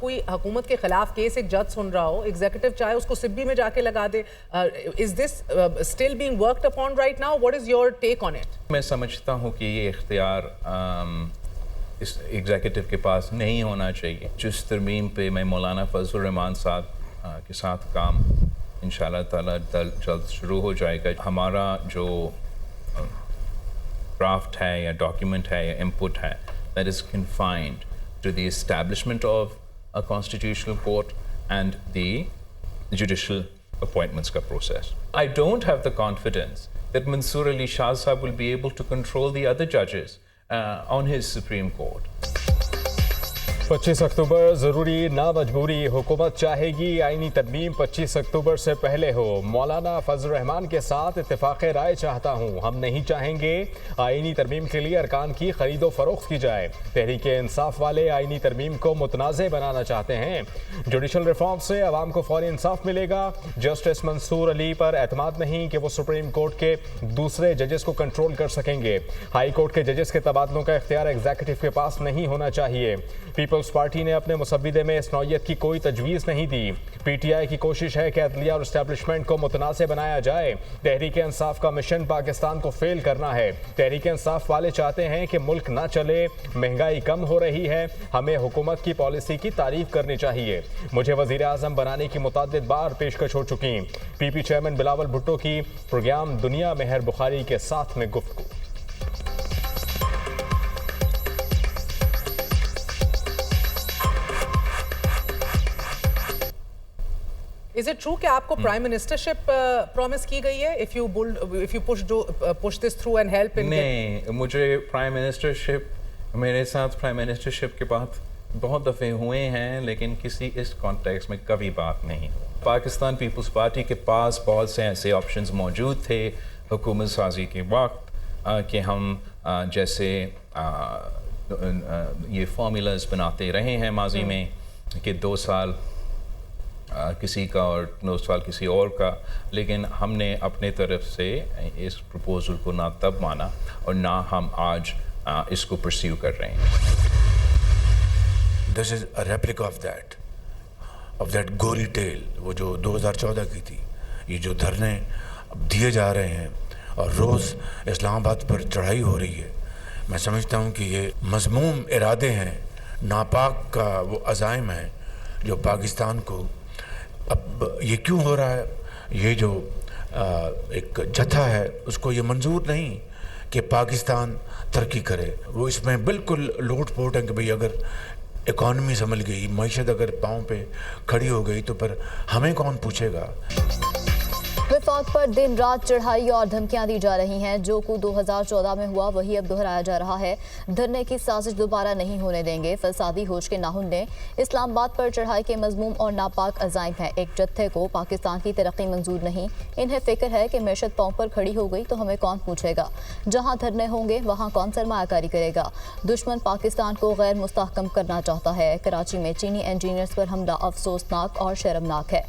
कोई हुकूमत के खिलाफ केस एक जज सुन रहा हो, एग्जीक्यूटिव चाहे उसको सिब्बी में जाके लगा दे, is this still being worked upon right now? What is your take on it? मैं समझता हूँ कि ये इख्तियार इस एग्जीक्यूटिव के पास नहीं होना चाहिए। जिस तरमीम पे मैं मौलाना फजल रहमान साहब के साथ काम इंशाअल्लाह ताला जल्द शुरू हो जाएगा। हमारा जो ड्राफ्ट है या डॉक्यूमेंट है या इनपुट है, that is confined to the establishment of a constitutional court and the judicial appointments का process. I don't have the confidence that Mansoor Ali Shah Sahab will be able to control the other judges on his Supreme Court. 25 अक्टूबर ज़रूरी ना मजबूरी, हुकूमत चाहेगी आईनी तरमीम 25 अक्टूबर से पहले हो। मौलाना फजल रहमान के साथ इत्तेफाक राय चाहता हूँ। हम नहीं चाहेंगे आईनी तरमीम के लिए अरकान की खरीदो फरोख्त की जाए। तहरीक इंसाफ वाले आईनी तरमीम को मुतनाज़ बनाना चाहते हैं। जुडिशल रिफॉर्म से अवाम को फौरी इंसाफ मिलेगा। जस्टिस मंसूर अली पर एतमाद नहीं कि वो सुप्रीम कोर्ट के दूसरे जजेस को कंट्रोल कर सकेंगे। हाई कोर्ट के जजेस के तबादलों का इख्तियार एग्जीक्यूटिव के पास नहीं होना चाहिए। पीपल्स पार्टी ने अपने मुसव्विदे में इस नौयत की कोई तजवीज़ नहीं दी। पीटीआई की कोशिश है कि अदलिया और इस्टेब्लिशमेंट को मुतनाज़ बनाया जाए। तहरीक इंसाफ का मिशन पाकिस्तान को फेल करना है। तहरीक इंसाफ वाले चाहते हैं कि मुल्क ना चले, महंगाई कम हो रही है। हमें हुकूमत की पॉलिसी की तारीफ करनी चाहिए। मुझे वज़ीर आज़म बनाने की मुतअद्दिद बार पेशकश हो चुकी। पीपी चेयरमैन बिलावल भुट्टो की प्रोग्राम दुनिया मेहर बुखारी के साथ में गुफ्तगू। Is it true कि आपको प्राइम मिनिस्टरशिप प्रॉमिस की गई है? If you push this through and help in नहीं, मुझे प्राइम मिनिस्टरशिप, मेरे साथ प्राइम मिनिस्टरशिप के बात बहुत दफ़े हुए हैं, लेकिन किसी इस कॉन्टेक्स्ट में कभी बात नहीं हुई। पाकिस्तान पीपल्स पार्टी के पास बहुत से ऐसे ऑप्शंस मौजूद थे हुकूमत साजी के वक्त कि हम जैसे ये फार्मूलाज बनाते रहे हैं माजी में कि 2 साल किसी का और 9 साल किसी और का, लेकिन हमने अपने तरफ से इस प्रपोजल को ना तब माना और ना हम आज इसको परस्यू कर रहे हैं। This is a replica of that गोरी टेल, वो जो 2014 की थी। ये जो धरने अब दिए जा रहे हैं और रोज़ इस्लामाबाद पर चढ़ाई हो रही है, मैं समझता हूँ कि ये मज़मूम इरादे हैं, नापाक का वो अज़ाइम है जो पाकिस्तान को, अब ये क्यों हो रहा है, ये जो एक जथा है उसको ये मंजूर नहीं कि पाकिस्तान तरक्की करे। वो इसमें बिल्कुल लोट पोट है कि भाई अगर इकॉनमी संभल गई, मईशत अगर पाँव पे खड़ी हो गई तो फिर हमें कौन पूछेगा। वफाक पर दिन रात चढ़ाई और धमकियां दी जा रही हैं। जो कुछ 2014 में हुआ वही अब दोहराया जा रहा है। धरने की साजिश दोबारा नहीं होने देंगे। फसादी होश के नाहुन ने इस्लामाबाद पर चढ़ाई के मजमूम और नापाक अज़ाइम है। एक जत्थे को पाकिस्तान की तरक्की मंजूर नहीं। इन्हें फिक्र है कि मैशत पाँव पर खड़ी हो गई तो हमें कौन पूछेगा। जहाँ धरने होंगे वहाँ कौन सरमायाकारी करेगा। दुश्मन पाकिस्तान को गैर मुस्तहकम करना चाहता है। कराची में चीनी इंजीनियर्स पर हमला अफसोसनाक और शर्मनाक है।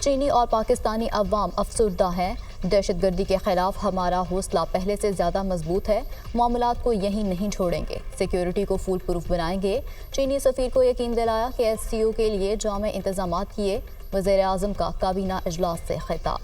चीनी और पाकिस्तानी अवाम अफसुर्दा हैं। दहशतगर्दी के खिलाफ हमारा हौसला पहले से ज़्यादा मजबूत है। मामलात को यहीं नहीं छोड़ेंगे, सिक्योरिटी को फुल प्रूफ बनाएंगे। चीनी सफ़ीर को यकीन दिलाया कि SCO के लिए जामे इंतजाम किए। वज़ीर आज़म का काबीना इजलास से खिताब।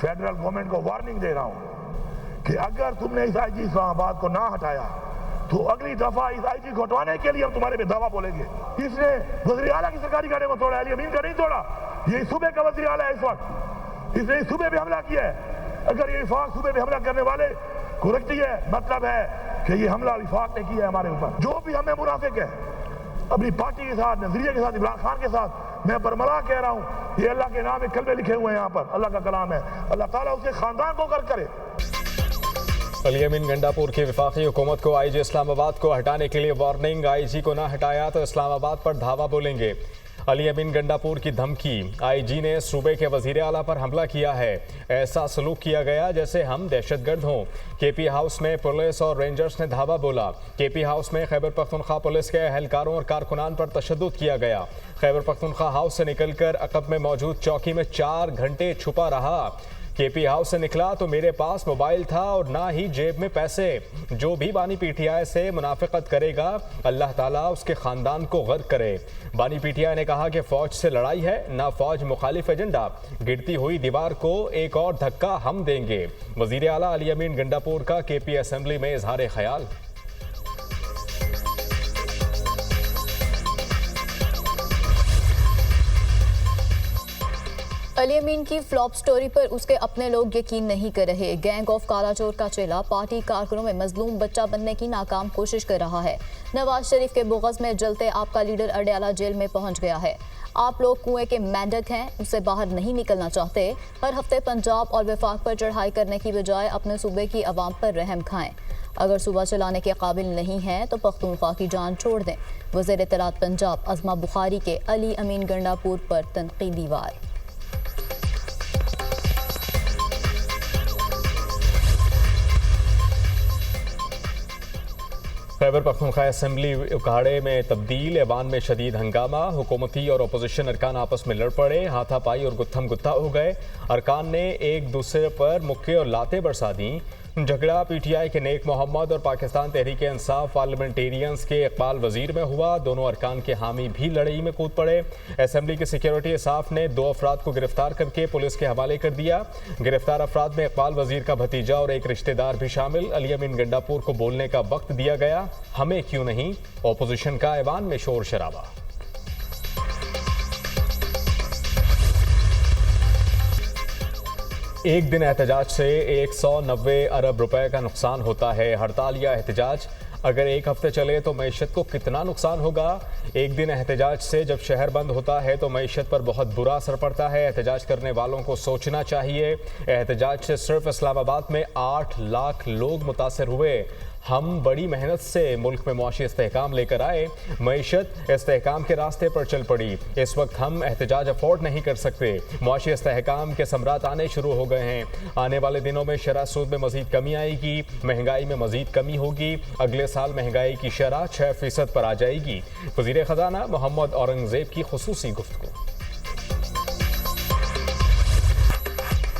फेडरल गवर्नमेंट को वार्निंग दे रहा हूं कि अगर तुमने इस IG इस्लामाबाद को ना हटाया तो अगली दफा इस IG को हटवाने के लिए हम तुम्हारे पे दावा बोलेंगे। इसने वज़ीर आला की सरकारी गाड़ी को तोड़ा है, अली अमीन का नहीं तोड़ा। ये सूबे का वज़ीर आला है इस वक्त, इसने इस सूबे पे हमला किया है। अगर ये विफाक सूबे पे हमला करने वाले को रखती है, मतलब है कि ये हमला विफाक ने किया है हमारे ऊपर। जो भी हमें मुनाफिक है अपनी पार्टी के साथ, नजरिए के साथ, इमरान खान के साथ, मैं बरमला कह रहा हूँ, ये अल्लाह के नाम में कलमे लिखे हुए हैं, यहाँ पर अल्लाह का कलाम है। अल्लाह ताला उसके खानदान को गर्क करे। अली अमीन गंडापुर की वफाकी हुकूमत को IG इस्लामाबाद को हटाने के लिए वार्निंग। IG को ना हटाया तो इस्लामाबाद पर धावा बोलेंगे। अली अमीन गंडापुर की धमकी, आईजी ने सूबे के वजीर आला पर हमला किया है, ऐसा सलूक किया गया जैसे हम दहशतगर्द हों। केपी हाउस में पुलिस और रेंजर्स ने धावा बोला। केपी हाउस में खैबर पख्तूनख्वा पुलिस के अहलकारों और कारकुनान पर तशद्दुद किया गया। खैबर पख्तूनख्वा हाउस से निकलकर अकब में मौजूद चौकी में 4 घंटे छुपा रहा। केपी हाउस से निकला तो मेरे पास मोबाइल था और ना ही जेब में पैसे। जो भी बानी पीटीआई से मुनाफिकत करेगा, अल्लाह ताला उसके खानदान को गर्क करे। बानी पीटीआई ने कहा कि फौज से लड़ाई है, ना फौज मुखालिफ एजेंडा। गिरती हुई दीवार को एक और धक्का हम देंगे। वजीर आला अली अमीन गंडापुर का केपी असेंबली में इजहार ख्याल। अली अमीन की फ्लॉप स्टोरी पर उसके अपने लोग यकीन नहीं कर रहे। गैंग ऑफ कालाचोर का चेला पार्टी कारकुनों में मजलूम बच्चा बनने की नाकाम कोशिश कर रहा है। नवाज शरीफ के बुग़्ज़ में जलते आपका लीडर अडयाला जेल में पहुंच गया है। आप लोग कुएं के मेंढक हैं, उससे बाहर नहीं निकलना चाहते। हर हफ्ते पंजाब और वफाक पर चढ़ाई करने की बजाय अपने सूबे की आवाम पर रहम खाएं। अगर सूबा चलाने के काबिल नहीं हैं तो पख्तूनख्वा की जान छोड़ दें। वज़ीर इत्तलात पंजाब अज़मा बुखारी के अली अमीन गंडापुर पर तनकीदी वार। खैबर पख्तूनख्वा असेंबली उखाड़े में तब्दील, ऐवान में शदीद हंगामा। हुकूमती और अपोजिशन अरकान आपस में लड़ पड़े, हाथापाई और गुत्थम गुत्था हो गए। अरकान ने एक दूसरे पर मुक्के और लाते बरसा दी। झगड़ा पीटीआई के नेक मोहम्मद और पाकिस्तान तहरीक इंसाफ पार्लियामेंटेरियंस के इकबाल वजीर में हुआ। दोनों अरकान के हामी भी लड़ाई में कूद पड़े। असेंबली की सिक्योरिटी स्टाफ ने 2 अफराद को गिरफ्तार करके पुलिस के हवाले कर दिया। गिरफ्तार अफराद में इकबाल वजीर का भतीजा और एक रिश्तेदार भी शामिल। अली अमीन गंडापुर को बोलने का वक्त दिया गया। हमें क्यों नहीं, अपोजिशन का ऐवान में शोर शराबा। एक दिन एहतजाज से 190 अरब रुपए का नुकसान होता है। हड़ताल या एहतजाज अगर एक हफ्ते चले तो मईशत को कितना नुकसान होगा। एक दिन एहतजाज से जब शहर बंद होता है तो मईशत पर बहुत बुरा असर पड़ता है। एहतजाज करने वालों को सोचना चाहिए। एहतजाज से सिर्फ इस्लामाबाद में 8 लाख लोग मुतासर हुए। हम बड़ी मेहनत से मुल्क में मुआशी इस्तेहकाम लेकर आए। मईशत इस्तेहकाम के रास्ते पर चल पड़ी। इस वक्त हम एहतजाज अफोर्ड नहीं कर सकते। मुआशी इस्तेहकाम के समरात आने शुरू हो गए हैं। आने वाले दिनों में शरह सूद में मजीद कमी आएगी, महंगाई में मजीद कमी होगी। अगले साल महंगाई की शरह 6% पर आ जाएगी। वज़ीर ख़जाना मोहम्मद औरंगज़ेब की खुसूसी गुफ्तगू।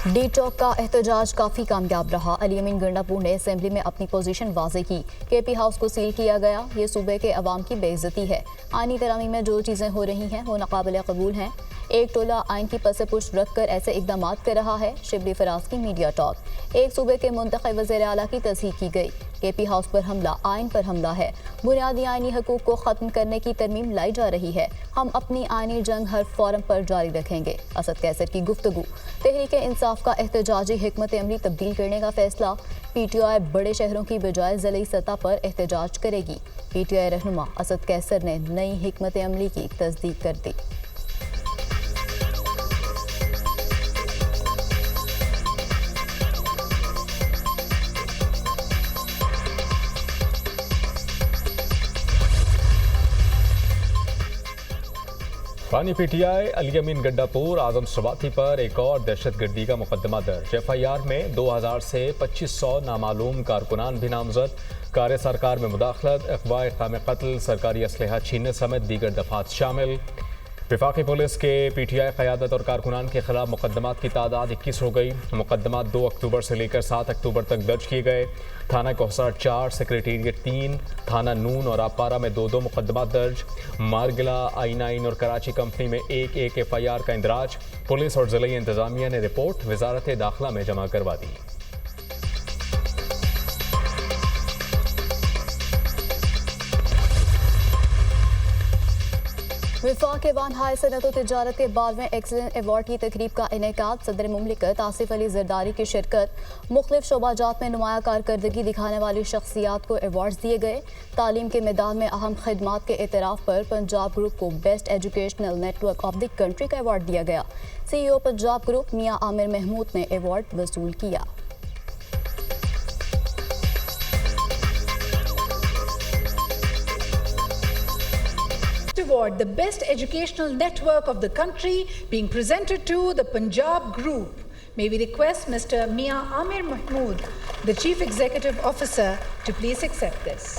डी चौक का एहतजाज काफ़ी कामयाब रहा। अली अमीन गंडापुर ने असेंबली में अपनी पोजीशन वाजे की। केपी हाउस को सील किया गया। ये सूबे के अवाम की बेइज्जती है। आईनी तरामी में जो चीज़ें हो रही हैं वो नाकाबिल कबूल हैं। एक टोला आइन की पसे पुष्ट रख कर ऐसे इकदाम कर रहा है। शिबली फराज की मीडिया टॉक। एक सूबे के मुंतखब वज़ीर आला की तस्दीक की गई। केपी हाउस पर हमला आइन पर हमला है। बुनियादी आइनी हकूक़ को ख़त्म करने की तरमीम लाई जा रही है। हम अपनी आइनी जंग हर फोरम पर जारी रखेंगे। असद कैसर की गुफ्तगू। तहरीक इंसाफ का एहतजाजी हिकमत अमली तब्दील करने का फैसला। पीटीआई बड़े शहरों की बजाय ज़िली सतह पर एहतजाज करेगी। पीटीआई रहनुमा असद कैसर ने नई हिकमत अमली की तस्दीक कर दी। बानी पीटीआई अली अमीन गंडापुर आजम शबाती पर एक और दहशतगर्दी का मुकदमा दर्ज। एफआईआर में 2000 से 2500 नामालूम कारकुनान भी नामजद। कार्य सरकार में मुदाखलत, अगवा, इक़ाम कत्ल, सरकारी असलहा छीनने समेत दीगर दफात शामिल। वफाकी पुलिस के पीटीआई क़यादत और कारकुनान के खिलाफ मुकदमात की तादाद 21 हो गई। मुकदमात 2 अक्टूबर से लेकर 7 अक्टूबर तक दर्ज किए गए। थाना कोहसर 4, सेक्रेटेरिएट 3, थाना नून और आपारा में 2-2 मुकदमात दर्ज। मारगिला, आई9 और कराची कंपनी में 1-1 एफआईआर का इंदराज। पुलिस और ज़िला इंतज़ामिया ने रिपोर्ट वजारत दाखिला में जमा करवा दी। वफाक ऐवान हाई सनअत और तिजारत के 12वें एक्सीलेंस अवार्ड की तकरीब का इनेकाद। सदर मुमलिकत आसिफ अली जरदारी की शिरकत। मुख्तलिफ शोबाजात में नुमाया कारकर्दगी दिखाने वाली शख्सियात को अवार्ड दिए गए। तालीम के मैदान में अहम खिदमात के एतराफ़ पर पंजाब ग्रुप को best educational network of the country का अवार्ड दिया गया। CEO पंजाब ग्रुप मियां आमिर महमूद ने अवार्ड वसूल किया। Award, the best educational network of the country, being presented to the Punjab Group. May we request Mr. Mia Amir Mahmood, the Chief Executive Officer, to please accept this.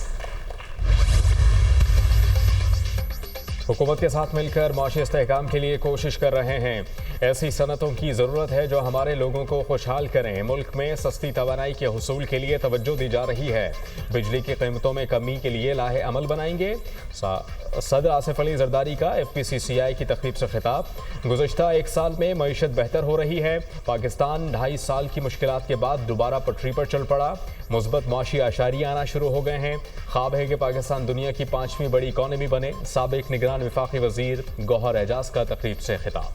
हुकूमत के साथ मिलकर माशी इस्तेहकाम के लिए कोशिश कर रहे हैं। ऐसी सनतों की ज़रूरत है जो हमारे लोगों को खुशहाल करें। मुल्क में सस्ती तवानाई के हुसूल के लिए तवज्जो दी जा रही है। बिजली की कीमतों में कमी के लिए लाहे अमल बनाएंगे। सदर आसिफ अली जरदारी का FPCCI की तकरीब से खिताब। गुज़श्ता एक साल में मईशत बेहतर हो रही है। पाकिस्तान 2.5 साल की मुश्किलात के बाद दोबारा पटरी पर चल पड़ा। मुस्बत माशी आशारियाँ आना शुरू हो गए हैं। ख्वाब है कि पाकिस्तान दुनिया की 5वीं बड़ी इकॉनमी बने। साबिक निगरान वफाकी वज़ीर गौहर एजाज का तकरीब से खिताब।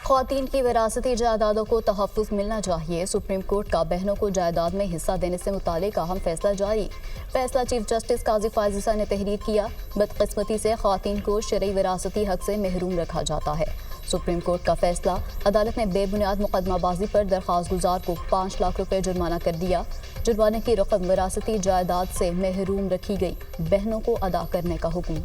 ख़वातीन की विरासती जायदादों को तहफ़्फ़ुज़ मिलना चाहिए। सुप्रीम कोर्ट का बहनों को जायदाद में हिस्सा देने से मुतालिक अहम फैसला जारी। फैसला चीफ जस्टिस काजी फायज़ ने तहरीर किया। बदकिस्मती से ख़वातीन को शरई विरासती हक से महरूम रखा जाता है। सुप्रीम कोर्ट का फैसला। अदालत ने बेबुनियाद मुकदमाबाजी पर दरख्वास्त गुजार को 5 लाख रुपये जुर्माना कर दिया। जुर्माने की रकम विरासती जायदाद से महरूम रखी गई। बहनों को अदा करने का हुक्म।